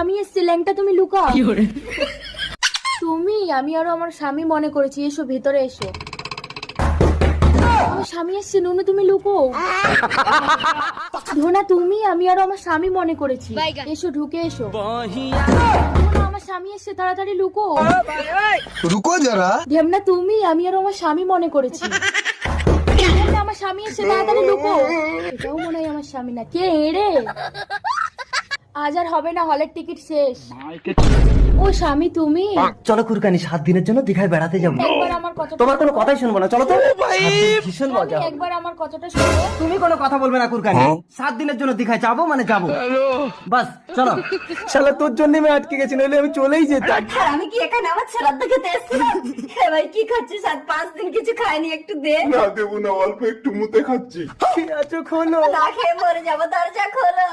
স্বামী এসছে, ল্যাংটা তুমি লুকাও। তুমি, আমি আরো আমার স্বামী মনে করেছি, এসো ভেতরে এসো। আমার স্বামী এসছে, নুনু তুমি লুকো। ধোনা তুমি, আমি আরো আমার স্বামী মনে করেছি, এসো ঢুকে এসো। ধোনা, আমার স্বামী এসছে, তাড়াতাড়ি লুকো। रुको जरा। ঢেমনা তুমি, আমি আরো আমার স্বামী মনে করেছি। ঢেমনা, আমার স্বামী এসছে, তাড়াতাড়ি লুকো। এটাও মনে হয় আমার স্বামী না। কে রে? আজ আর হবে না, হলের টিকিট শেষ। ও স্বামী তুমি, চলো কুরকানি 7 দিনের জন্য দীঘায় বেড়াতে যাবো। একবার আমার কথাটা তোমার কোনো কথাই শুনবো না, চলো তো। 7 দিন ভীষণ স্বামী, মজা হবে। একবার আমার কথাটা শোনো। তুমি কোনো কথা বলবে না কুরকানি, 7 দিনের জন্য দীঘায় যাবো মানে যাবো, বাস চলো। শালা তোর জন্য আমি আটকে গেছি, নইলে আমি চলেই যেতাম। আর আমি কি এখানে আমার শ্রাদ্ধ খেতে এসেছিলাম? হে ভাই, কি খাচ্ছিস? আর 5 দিন কিছু খাইনি, একটু দে। না দেবো না, অল্প একটু মুতে খাচ্ছি। আছো খোলো। না খেয়ে মরে যাবো, দরজা খোলো।